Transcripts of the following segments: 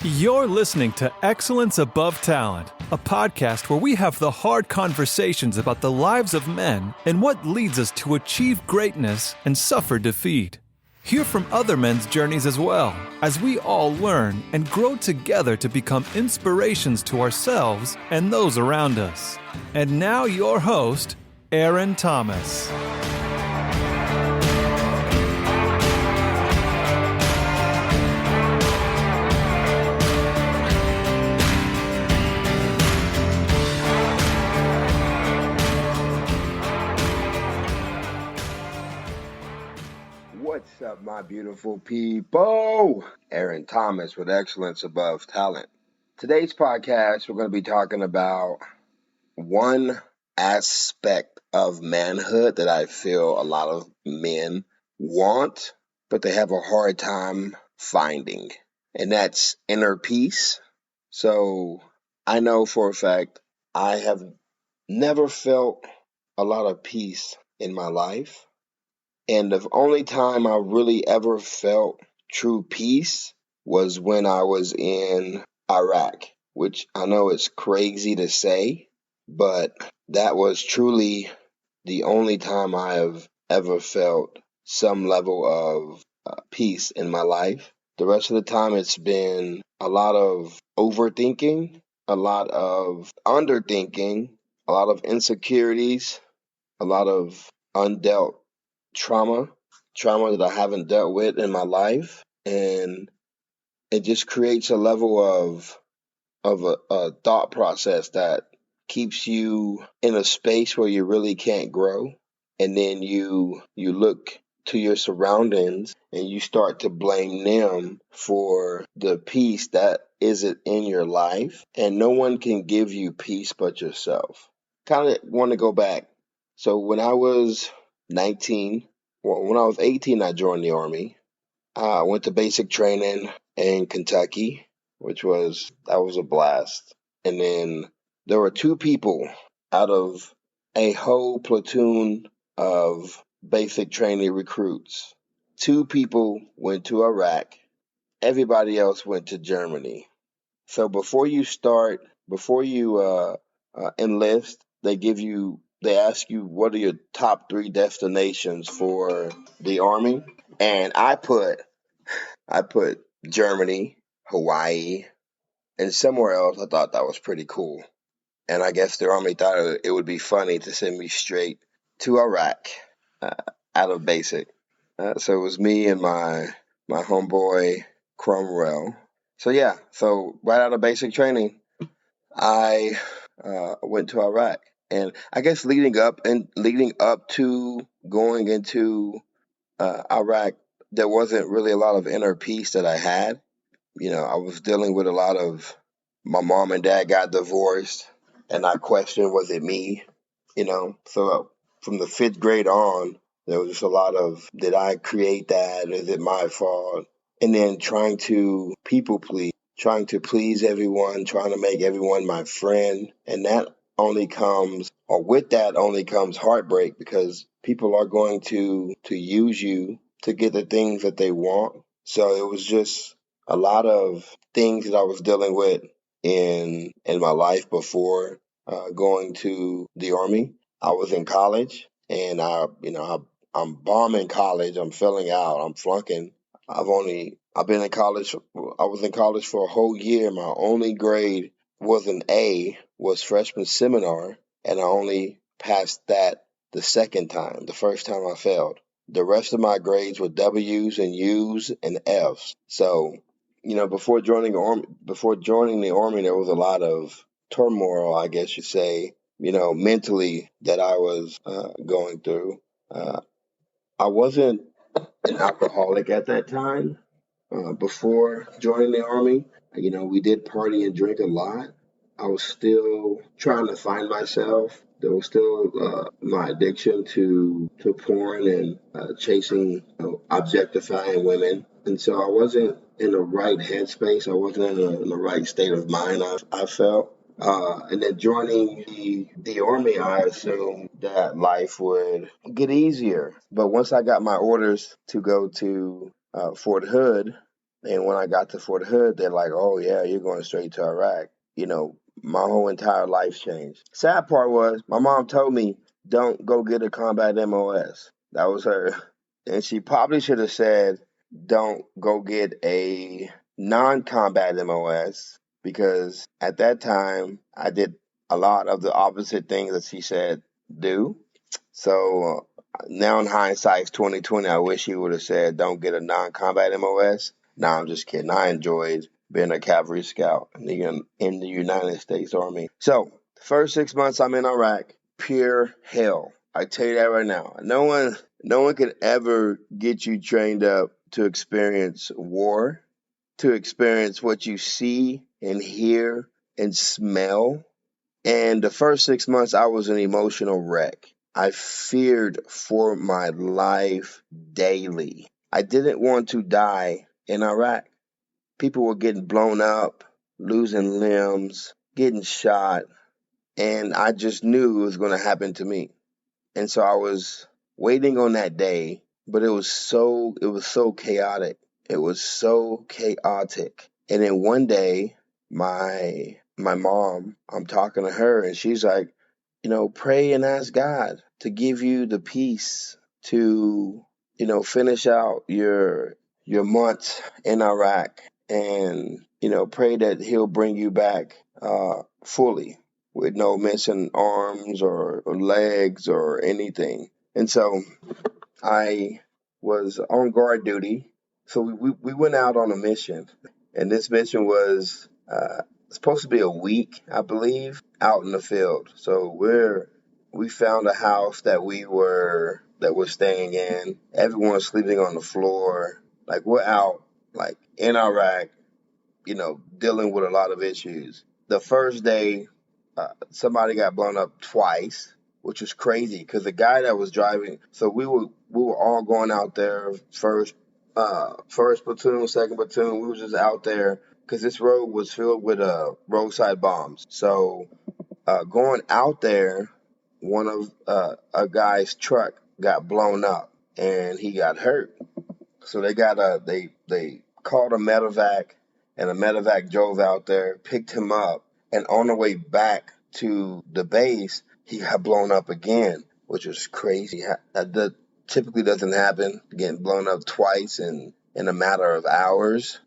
You're listening to Excellence Above Talent, a podcast where we have the hard conversations about the lives of men and what leads us to achieve greatness and suffer defeat. Hear from other men's journeys as well, as we all learn and grow together to become inspirations to ourselves and those around us. And now your host, Aaron Thomas. What's up, my beautiful people? Aaron Thomas with Excellence Above Talent. Today's podcast, we're going to be talking about one aspect of manhood that I feel a lot of men want, but they have a hard time finding, and that's inner peace. So I know for a fact I have never felt a lot of peace in my life. And the only time I really ever felt true peace was when I was in Iraq, which I know is crazy to say, but that was truly the only time I have ever felt some level of peace in my life. The rest of the time, it's been a lot of overthinking, a lot of underthinking, a lot of insecurities, a lot of undealt trauma that I haven't dealt with in my life, and it just creates a level of a thought process that keeps you in a space where you really can't grow, and then you look to your surroundings and you start to blame them for the peace that isn't in your life, and no one can give you peace but yourself. Kind of want to go back. So when I was 19, when I was 18, I joined the Army. I went to basic training in Kentucky, that was a blast. And then there were two people out of a whole platoon of basic training recruits. Two people went to Iraq. Everybody else went to Germany. So before you enlist, they ask you what are your top 3 destinations for the Army, and I put Germany, Hawaii, and somewhere else. I thought that was pretty cool, and I guess the Army thought it would be funny to send me straight to Iraq out of basic. So it was me and my homeboy Cromwell. So right out of basic training, I went to Iraq. And I guess leading up to going into Iraq, there wasn't really a lot of inner peace that I had. I was dealing with a lot of, my mom and dad got divorced, and I questioned, was it me? So from the 5th grade on, there was just a lot of, did I create that? Is it my fault? And then trying to people please, trying to please everyone, trying to make everyone my friend, and with that only comes heartbreak, because people are going to use you to get the things that they want. So it was just a lot of things that I was dealing with in my life before going to the Army. I was in college, and I'm bombing college. I'm failing out. I'm flunking. I've been in college. I was in college for a whole year. My only grade was an A, was freshman seminar, and I only passed that the second time. The first time I failed. The rest of my grades were W's and U's and F's. So, before joining the Army, there was a lot of turmoil, I guess you'd say, mentally, that I was going through. I wasn't an alcoholic at that time. Before joining the Army, we did party and drink a lot. I was still trying to find myself. There was still my addiction to porn and chasing, objectifying women. And so I wasn't in the right headspace. I wasn't in the right state of mind, I felt. And then joining the Army, I assumed that life would get easier. But once I got my orders to go to Fort Hood, And when I got to Fort Hood, they're like, "Oh yeah, you're going straight to Iraq." My whole entire life changed. Sad part was my mom told me, "Don't go get a combat MOS." That was her. And she probably should have said, "Don't go get a non-combat MOS," because at that time I did a lot of the opposite things that she said do. So now in hindsight, it's 2020. I wish he would have said, "Don't get a non-combat MOS." Nah, I'm just kidding. I enjoyed being a cavalry scout in the United States Army. So the first 6 months I'm in Iraq, pure hell. I tell you that right now. No one can ever get you trained up to experience war, to experience what you see and hear and smell. And the first 6 months, I was an emotional wreck. I feared for my life daily. I didn't want to die in Iraq. People were getting blown up, losing limbs, getting shot, and I just knew it was going to happen to me. And so I was waiting on that day, but it was so chaotic. It was so chaotic. And then one day, my mom, I'm talking to her, and she's like, pray and ask God to give you the peace to, finish out your months in Iraq, and pray that He'll bring you back fully with no missing arms or legs or anything. And so I was on guard duty. So we went out on a mission, and this mission was supposed to be a week, I believe, out in the field. So we found a house that we're staying in. Everyone's sleeping on the floor. Like we're out, like in Iraq, dealing with a lot of issues. The first day, somebody got blown up twice, which was crazy because the guy that was driving. So we were all going out there first platoon, second platoon. We was just out there because this road was filled with roadside bombs. So going out there, one of a guy's truck got blown up and he got hurt. So they called a medevac, and a medevac drove out there, picked him up, and on the way back to the base, he got blown up again, which was crazy. That typically doesn't happen, getting blown up twice in a matter of hours.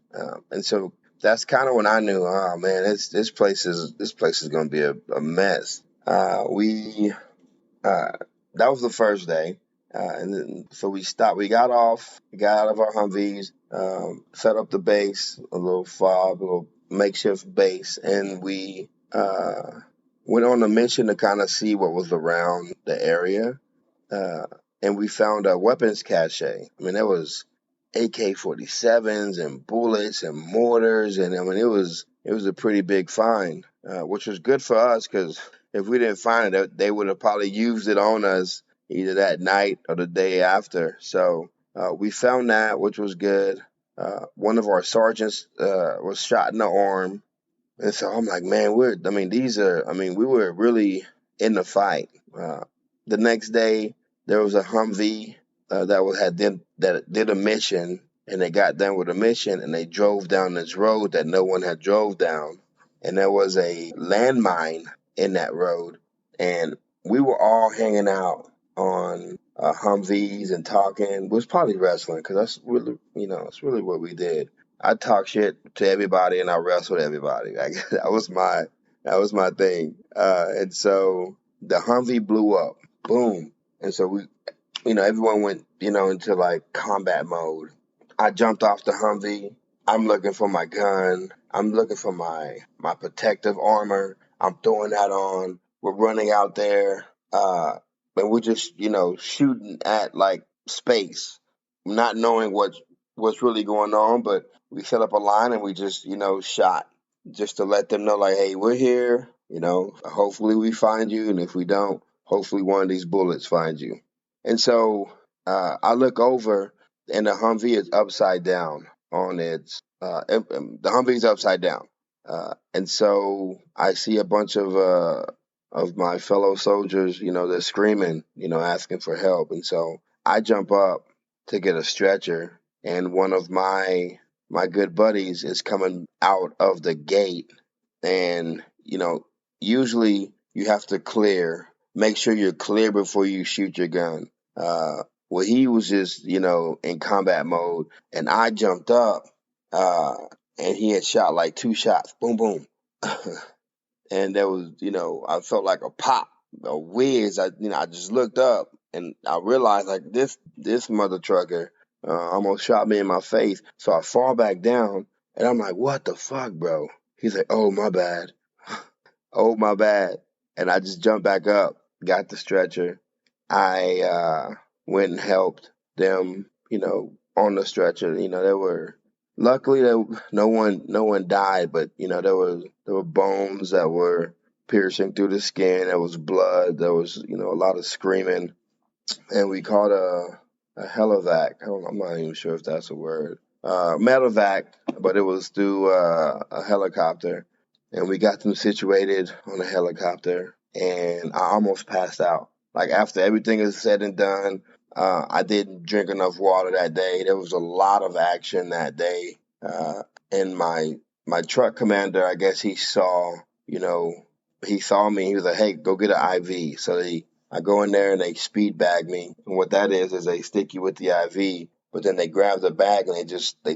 And so that's kind of when I knew, oh man, this place is going to be a mess. We That was the first day. And then, so we stopped. We got out of our Humvees, set up the base, a little fob, a little makeshift base, and we went on a mission to kind of see what was around the area. Uh, and we found a weapons cache. I mean, there was AK-47s and bullets and mortars, and I mean, it was a pretty big find, which was good for us because if we didn't find it, they would have probably used it on us either that night or the day after. So we found that, which was good. One of our sergeants was shot in the arm, and so I'm like, man, we were really in the fight. The next day, there was a Humvee that did a mission, and they got done with a mission, and they drove down this road that no one had drove down, and there was a landmine in that road, and we were all hanging out on Humvees and talking. It was probably wrestling because that's really what we did. I talk shit to everybody and I wrestled everybody. Like, that was my thing. And so the Humvee blew up, boom, and so everyone went into like combat mode. I jumped off the Humvee. I'm looking for my gun. I'm looking for my protective armor. I'm throwing that on. We're running out there, and we're just shooting at like space, not knowing what's really going on. But we set up a line and we just shot just to let them know like, hey, we're here. Hopefully we find you, and if we don't, hopefully one of these bullets finds you. And so I look over, and the Humvee is upside down on the Humvee's upside down. And so I see a bunch of my fellow soldiers, they're screaming, asking for help. And so I jump up to get a stretcher, and one of my my good buddies is coming out of the gate, and usually you have to make sure you're clear before you shoot your gun. Uh, well, he was just in combat mode, and I jumped up, uh, and he had shot like two shots, boom, boom, and there was I felt like a pop, a whiz. I just looked up and I realized like this mother trucker almost shot me in my face. So I fall back down and I'm like, what the fuck, bro? He's like, oh my bad, oh my bad, and I just jumped back up, got the stretcher. I went and helped them, on the stretcher. There were luckily no one died, but there were bones that were piercing through the skin. There was blood. There was a lot of screaming, and we called a helivac. I'm not even sure if that's a word. Medevac, but it was through a helicopter, and we got them situated on a helicopter, and I almost passed out. Like after everything is said and done, I didn't drink enough water that day. There was a lot of action that day, and my truck commander, I guess you know, he saw me. He was like, "Hey, go get an IV." So I go in there and they speed bag me. And what that is they stick you with the IV, but then they grab the bag and they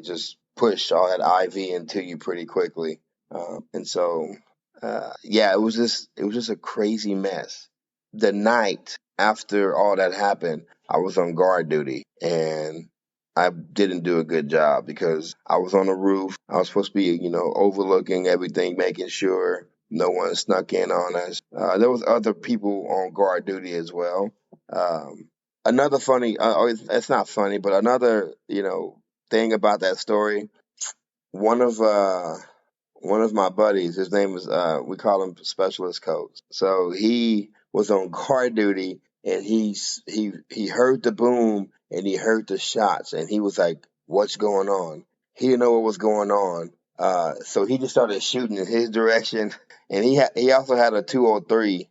just push all that IV into you pretty quickly. And so, yeah, it was just a crazy mess. The night after all that happened, I was on guard duty and I didn't do a good job because I was on the roof. I was supposed to be, overlooking everything, making sure no one snuck in on us. There was other people on guard duty as well. Um, Another funny, it's not funny, but another, thing about that story. One of uh, one of my buddies, his name was we call him Specialist Coach. So he was on guard duty and he heard the boom and he heard the shots and he was like, "What's going on?" He didn't know what was going on. So he just started shooting in his direction, and he also had a 203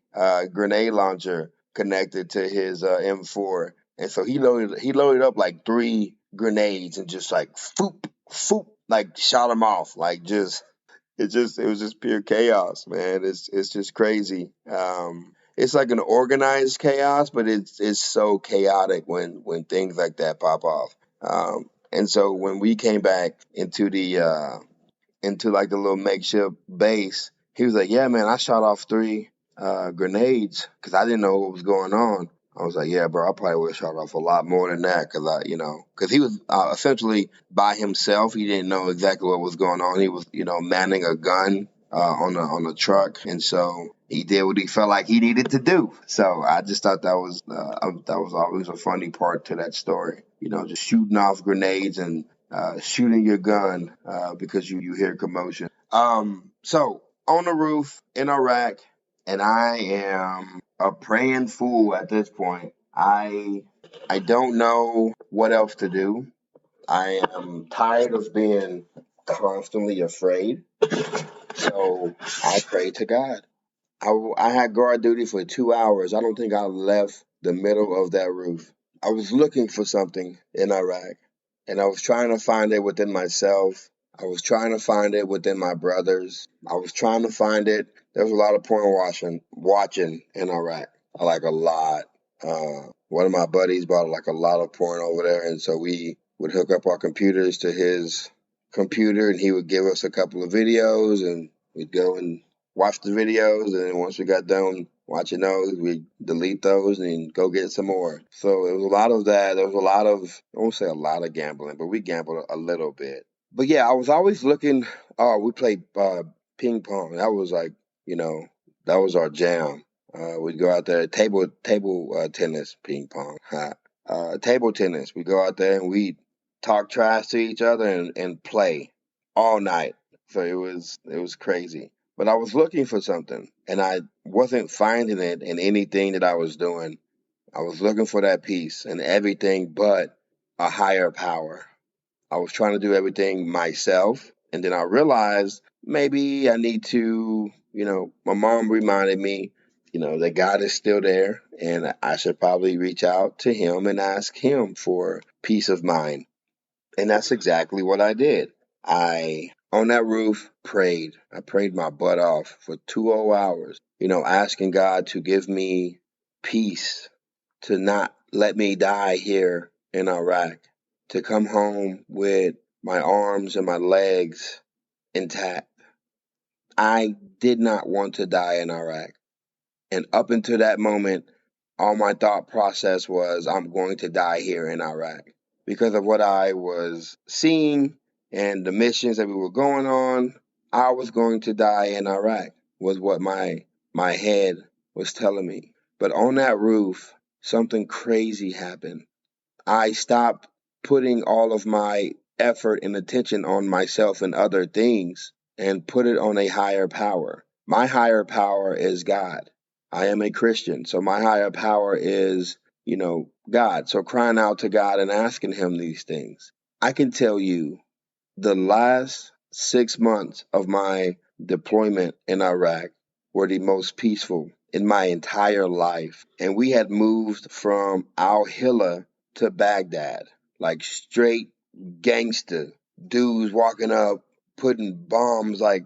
grenade launcher connected to his M4, and so he loaded up like three grenades and just like foop foop like shot them off like just it was just pure chaos, man. It's just crazy. It's like an organized chaos, but it's so chaotic when things like that pop off. And so when we came back into like the little makeshift base, he was like, "Yeah, man, I shot off three grenades because I didn't know what was going on." I was like, "Yeah, bro, I probably would have shot off a lot more than that because because he was essentially by himself. He didn't know exactly what was going on. He was, manning a gun on a truck, and so he did what he felt like he needed to do. So I just thought that was always a funny part to that story. Just shooting off grenades and shooting your gun because you hear commotion. So on the roof in Iraq, and I am a praying fool at this point. I don't know what else to do. I am tired of being constantly afraid, so I pray to God. I had guard duty for 2 hours. I don't think I left the middle of that roof. I was looking for something in Iraq, and I was trying to find it within myself. I was trying to find it within my brothers. I was trying to find it. There was a lot of porn watching in Iraq. I like a lot. One of my buddies bought like a lot of porn over there, and so we would hook up our computers to his computer, and he would give us a couple of videos, and we'd go and watch the videos, and then once we got done watching those, we delete those and go get some more. So it was a lot of that. There was a lot of, I won't say a lot of gambling, but we gambled a little bit. But yeah, I was always looking. Oh, we played ping pong. That was like, you know, that was our jam. We'd go out there, table tennis, ping pong, table tennis. We go out there and we talk trash to each other and play all night. So it was crazy. But I was looking for something and I wasn't finding it in anything that I was doing. I was looking for that peace in everything but a higher power. I was trying to do everything myself. And then I realized maybe I need to, my mom reminded me, that God is still there and I should probably reach out to him and ask him for peace of mind. And that's exactly what I did. On that roof, prayed. I prayed my butt off for 2 whole hours, asking God to give me peace, to not let me die here in Iraq, to come home with my arms and my legs intact. I did not want to die in Iraq. And up until that moment, all my thought process was, I'm going to die here in Iraq. Because of what I was seeing and the missions that we were going on, I was going to die in Iraq, was what my head was telling me. But on that roof, something crazy happened. I stopped putting all of my effort and attention on myself and other things and put it on a higher power. My higher power is God. I am a Christian, so my higher power is, God. So crying out to God and asking Him these things. I can tell you the last 6 months of my deployment in Iraq were the most peaceful in my entire life. And we had moved from Al Hilla to Baghdad, like straight gangster dudes walking up, putting bombs like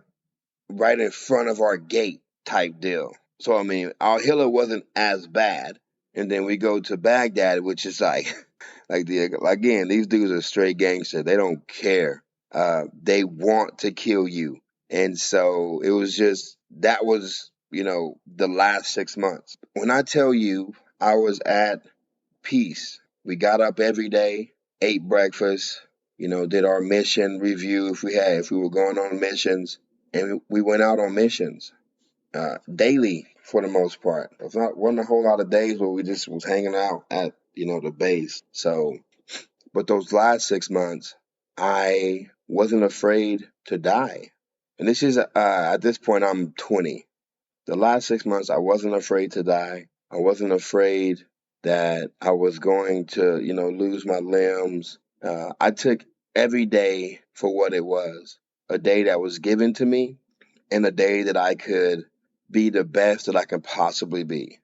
right in front of our gate type deal. So, I mean, Al Hilla wasn't as bad. And then we go to Baghdad, which is like, again, these dudes are straight gangster. They don't care. They want to kill you. And so it was just, that was, the last 6 months. When I tell you I was at peace, we got up every day, ate breakfast, did our mission review if we were going on missions, and we went out on missions daily for the most part. Wasn't a whole lot of days where we just was hanging out at the base. So, but those last 6 months, I wasn't afraid to die. And this is at this point I'm 20. The last 6 months, I wasn't afraid to die. I wasn't afraid that I was going to lose my limbs. I took every day for what it was, a day that was given to me, and a day that I could be the best that I can possibly be.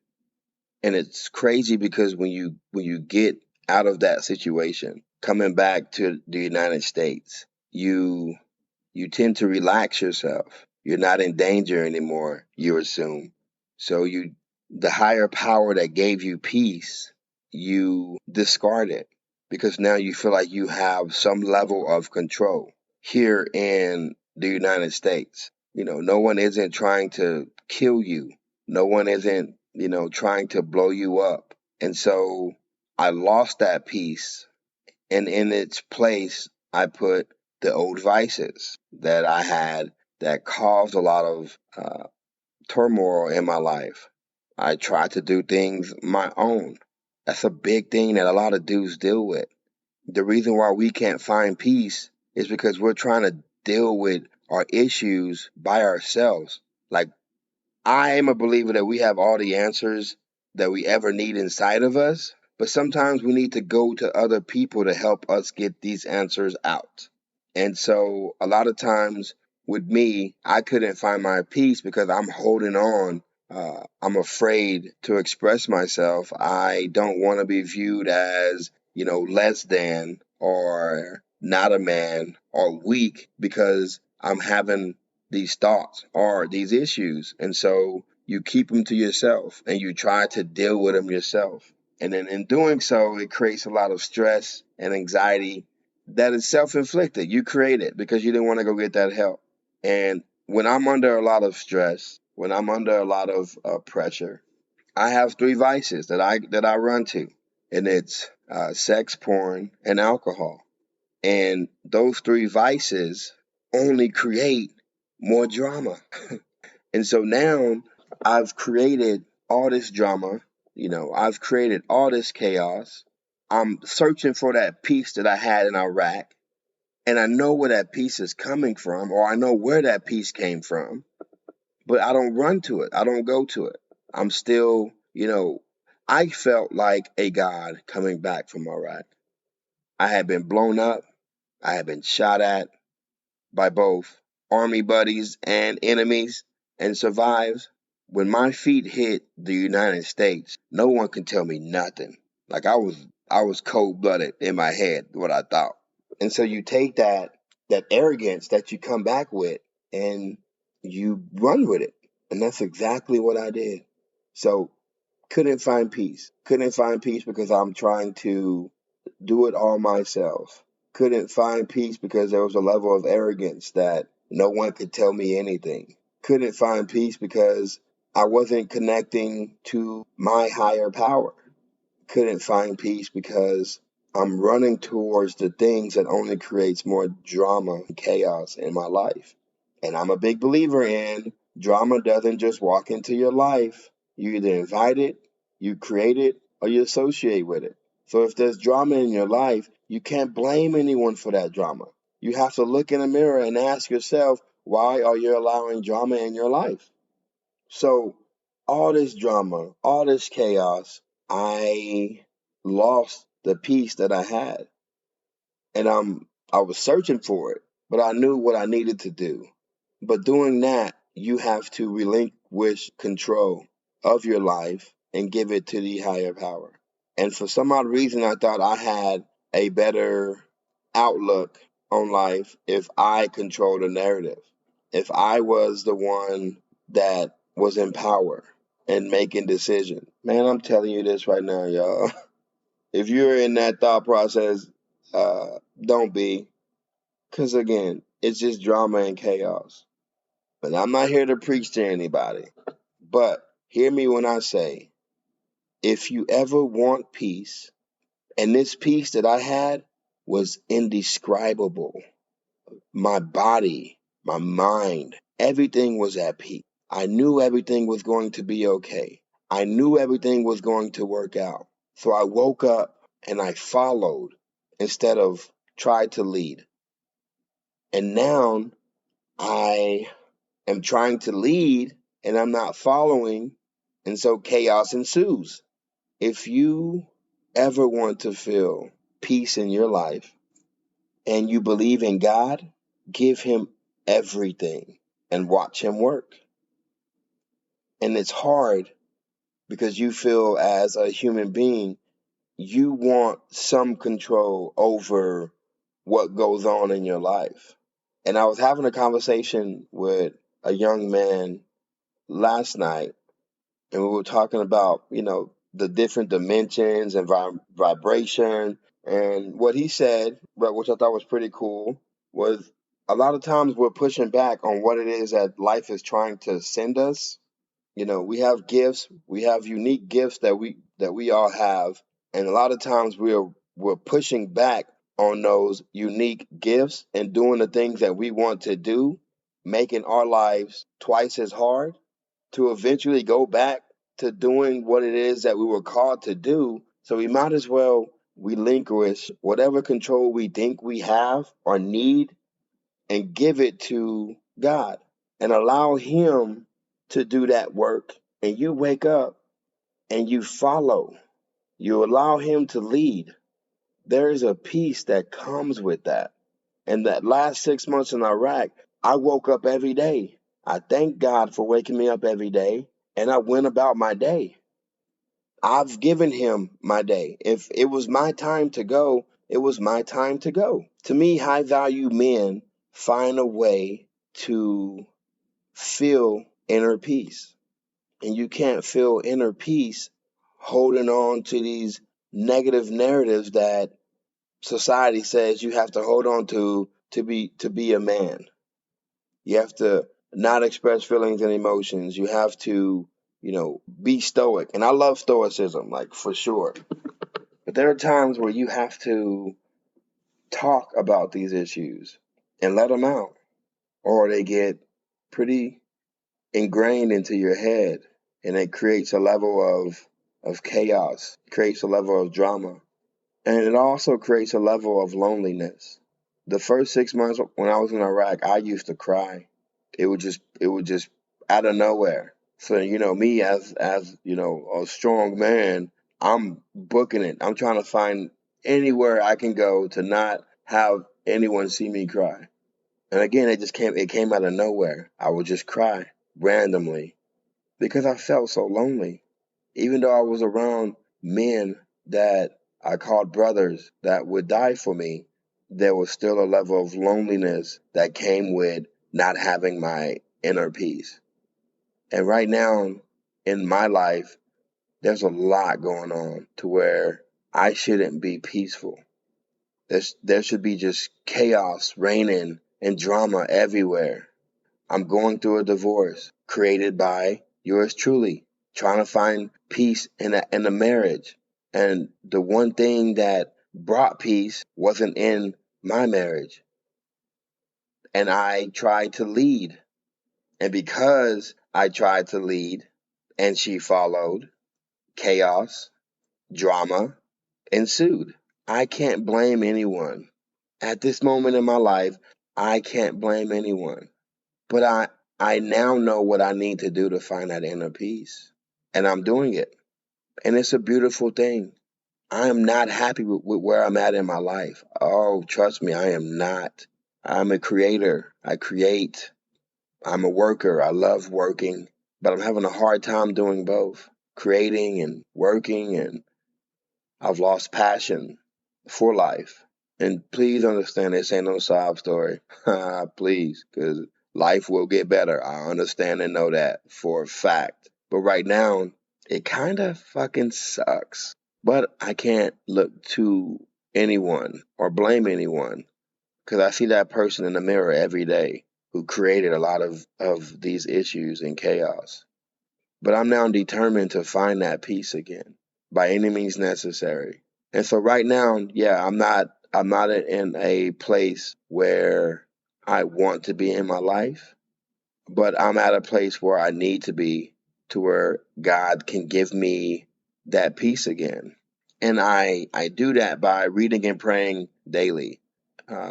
And it's crazy because when you get out of that situation, coming back to the United States, you tend to relax yourself. You're not in danger anymore, you assume. So the higher power that gave you peace, you discard it because now you feel like you have some level of control here in the United States. No one isn't trying to kill you. No one isn't, trying to blow you up. And so I lost that peace, and in its place, I put the old vices that I had that caused a lot of turmoil in my life. I tried to do things my own. That's a big thing that a lot of dudes deal with. The reason why we can't find peace is because we're trying to deal with our issues by ourselves. Like, I am a believer that we have all the answers that we ever need inside of us, but sometimes we need to go to other people to help us get these answers out. And so a lot of times with me, I couldn't find my peace because I'm holding on. I'm afraid to express myself. I don't want to be viewed as, less than or not a man or weak because I'm having these thoughts or these issues. And so you keep them to yourself and you try to deal with them yourself. And then in doing so, it creates a lot of stress and anxiety that is self inflicted. You create it because you didn't want to go get that help. And when I'm under a lot of stress, when I'm under a lot of pressure, I have three vices that I run to, and it's sex, porn, and alcohol. And those three vices only create more drama. And so now I've created all this drama, I've created all this chaos. I'm searching for that peace that I had in Iraq, and I know where that peace is coming from, or I know where that peace came from, but I don't run to it. I don't go to it. I'm still, I felt like a god coming back from Iraq. I had been blown up. I had been shot at by both army buddies and enemies and survived. When my feet hit the United States, no one can tell me nothing. Like I was cold blooded in my head, what I thought. And so you take that that arrogance that you come back with and you run with it. And that's exactly what I did. So couldn't find peace. Couldn't find peace because I'm trying to do it all myself. Couldn't find peace because there was a level of arrogance that no one could tell me anything. Couldn't find peace because I wasn't connecting to my higher power. Couldn't find peace because I'm running towards the things that only creates more drama and chaos in my life. And I'm a big believer in drama doesn't just walk into your life. You either invite it, you create it, or you associate with it. So if there's drama in your life, you can't blame anyone for that drama. You have to look in the mirror and ask yourself, why are you allowing drama in your life? So all this drama, all this chaos, I lost the peace that I had. And I was searching for it, but I knew what I needed to do. But doing that, you have to relinquish control of your life and give it to the higher power. And for some odd reason, I thought I had a better outlook on life if I controlled the narrative. If I was the one that was in power and making decisions. Man, I'm telling you this right now, y'all. If you're in that thought process, don't be. Because again, it's just drama and chaos. But I'm not here to preach to anybody. But hear me when I say, if you ever want peace, and this peace that I had was indescribable. My body, my mind, everything was at peace. I knew everything was going to be okay. I knew everything was going to work out. So I woke up and I followed instead of tried to lead. And now I am trying to lead and I'm not following. And so chaos ensues. If you ever want to feel peace in your life and you believe in God, give him everything and watch him work. And it's hard because you feel as a human being, you want some control over what goes on in your life. And I was having a conversation with a young man last night, and we were talking about, the different dimensions and vibration. And what he said, which I thought was pretty cool, was a lot of times we're pushing back on what it is that life is trying to send us. We have gifts, we have unique gifts that we all have, and a lot of times we're pushing back on those unique gifts and doing the things that we want to do, making our lives twice as hard to eventually go back to doing what it is that we were called to do. So we might as well relinquish whatever control we think we have or need and give it to God and allow him to do that work. And you wake up and you follow. You allow him to lead. There is a peace that comes with that. And that last 6 months in Iraq, I woke up every day. I thank God for waking me up every day, and I went about my day. I've given him my day. If it was my time to go, it was my time to go. To me, high value men find a way to feel inner peace. And you can't feel inner peace holding on to these negative narratives that society says you have to hold on to be a man. You have to not express feelings and emotions. You have to, be stoic. And I love stoicism, like for sure. But there are times where you have to talk about these issues and let them out, or they get pretty ingrained into your head, and it creates a level of chaos, creates a level of drama, and it also creates a level of loneliness. The first 6 months when I was in Iraq, I used to cry. It would just out of nowhere. So me as a strong man, I'm booking it. I'm trying to find anywhere I can go to not have anyone see me cry. And again, it came out of nowhere. I would just cry randomly because I felt so lonely. Even though I was around men that I called brothers that would die for me, there was still a level of loneliness that came with not having my inner peace. And right now in my life, there's a lot going on to where I shouldn't be peaceful. There should be just chaos reigning and drama everywhere. I'm going through a divorce created by yours truly, trying to find peace in a marriage. And the one thing that brought peace wasn't in my marriage. And I tried to lead. And because I tried to lead and she followed, chaos, drama ensued. I can't blame anyone. At this moment in my life, I can't blame anyone. But I now know what I need to do to find that inner peace. And I'm doing it. And it's a beautiful thing. I am not happy with where I'm at in my life. Oh, trust me, I am not. I'm a creator. I create. I'm a worker. I love working. But I'm having a hard time doing both. Creating and working, and I've lost passion for life. And please understand this ain't no sob story. Please, because life will get better. I understand and know that for a fact. But right now, it kind of fucking sucks. But I can't look to anyone or blame anyone because I see that person in the mirror every day who created a lot of these issues and chaos. But I'm now determined to find that peace again by any means necessary. And so right now, yeah, I'm not in a place where I want to be in my life, but I'm at a place where I need to be to where God can give me that peace again. And I do that by reading and praying daily.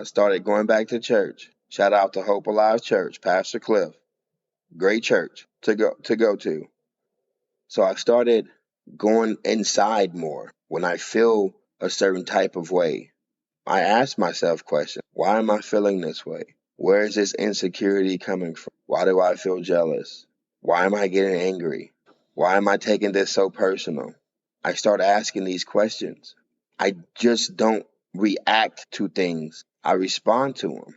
Started going back to church. Shout out to Hope Alive Church, Pastor Cliff. Great church to go to. So I started going inside more when I feel a certain type of way. I ask myself questions. Why am I feeling this way? Where is this insecurity coming from? Why do I feel jealous? Why am I getting angry? Why am I taking this so personal? I start asking these questions. I just don't react to things. I respond to them.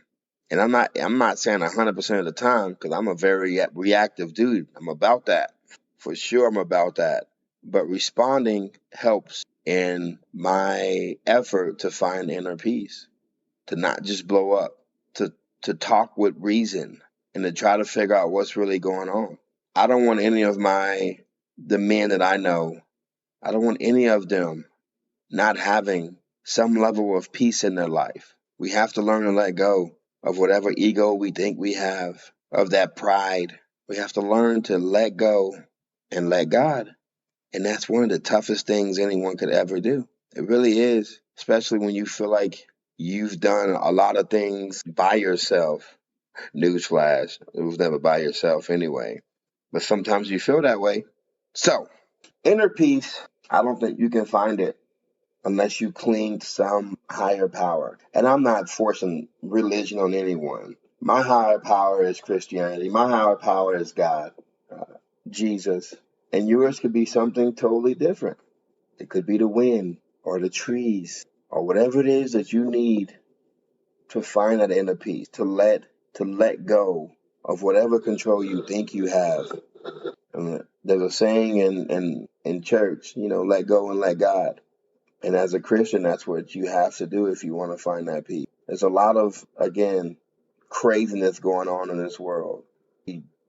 And I'm not saying 100% of the time because I'm a very reactive dude. I'm about that. For sure I'm about that. But responding helps in my effort to find inner peace, to not just blow up, to talk with reason and to try to figure out what's really going on. I don't want any of the men that I know, I don't want any of them not having some level of peace in their life. We have to learn to let go of whatever ego we think we have, of that pride. We have to learn to let go and let God. And that's one of the toughest things anyone could ever do. It really is, especially when you feel like you've done a lot of things by yourself. Newsflash, it was never by yourself anyway. But sometimes you feel that way. So, inner peace, I don't think you can find it unless you cling to some higher power. And I'm not forcing religion on anyone. My higher power is Christianity. My higher power is God, Jesus. And yours could be something totally different. It could be the wind or the trees or whatever it is that you need to find that inner peace, to let go of whatever control you think you have. There's a saying in church, let go and let God. And as a Christian, that's what you have to do if you want to find that peace. There's a lot of, again, craziness going on in this world.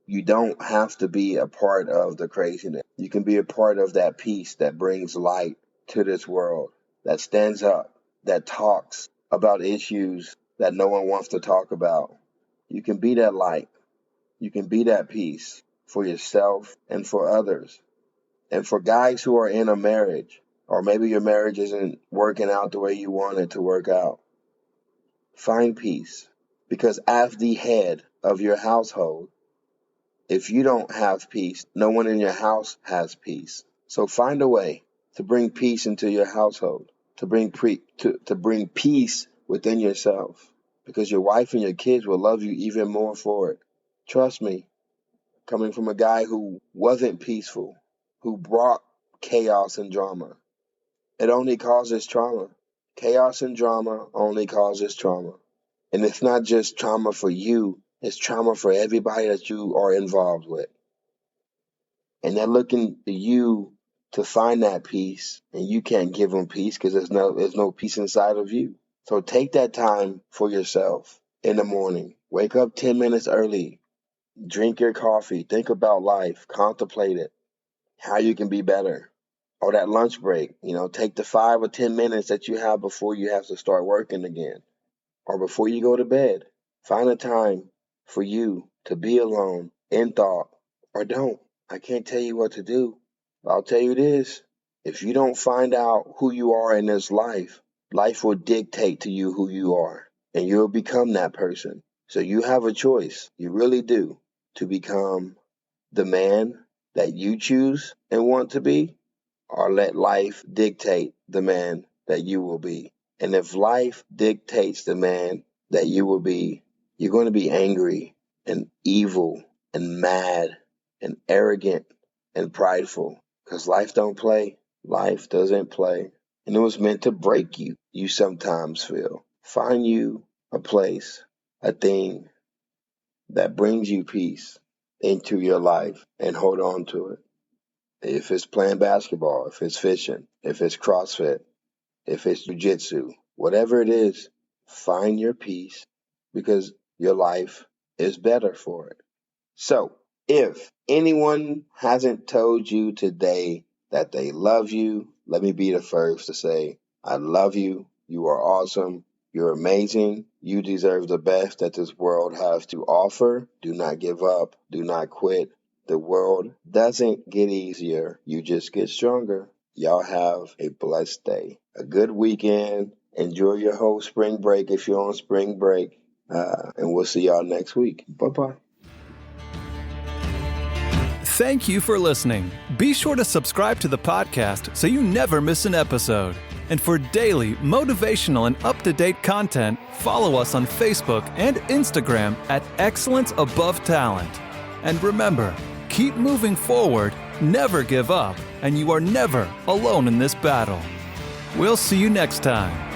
You don't have to be a part of the craziness. You can be a part of that peace that brings light to this world, that stands up, that talks about issues that no one wants to talk about. You can be that light. You can be that peace for yourself and for others. And for guys who are in a marriage, or maybe your marriage isn't working out the way you want it to work out, find peace. Because as the head of your household, if you don't have peace, no one in your house has peace. So find a way to bring peace into your household, to bring peace within yourself. Because your wife and your kids will love you even more for it. Trust me, coming from a guy who wasn't peaceful, who brought chaos and drama. It only causes trauma. Chaos and drama only causes trauma. And it's not just trauma for you, it's trauma for everybody that you are involved with. And they're looking to you to find that peace, and you can't give them peace because there's no peace inside of you. So take that time for yourself in the morning. Wake up 10 minutes early. Drink your coffee. Think about life. Contemplate it. How you can be better. Or that lunch break. Take the 5 or 10 minutes that you have before you have to start working again. Or before you go to bed. Find a time for you to be alone, in thought, or don't. I can't tell you what to do. But I'll tell you this. If you don't find out who you are in this life, life will dictate to you who you are. And you'll become that person. So you have a choice. You really do. To become the man that you choose and want to be, or let life dictate the man that you will be. And if life dictates the man that you will be, you're going to be angry and evil and mad and arrogant and prideful. Because life don't play. Life doesn't play. And it was meant to break you. You sometimes feel. Find you a place, a thing that brings you peace into your life and hold on to it. If it's playing basketball, if it's fishing, if it's CrossFit, if it's jiu-jitsu, whatever it is, find your peace because your life is better for it. So, if anyone hasn't told you today that they love you, let me be the first to say, I love you. You are awesome. You're amazing. You deserve the best that this world has to offer. Do not give up. Do not quit. The world doesn't get easier. You just get stronger. Y'all have a blessed day. A good weekend. Enjoy your whole spring break if you're on spring break. And we'll see y'all next week. Bye-bye. Thank you for listening. Be sure to subscribe to the podcast so you never miss an episode. And for daily motivational and up-to-date content, follow us on Facebook and Instagram at Excellence Above Talent. And remember, keep moving forward, never give up, and you are never alone in this battle. We'll see you next time.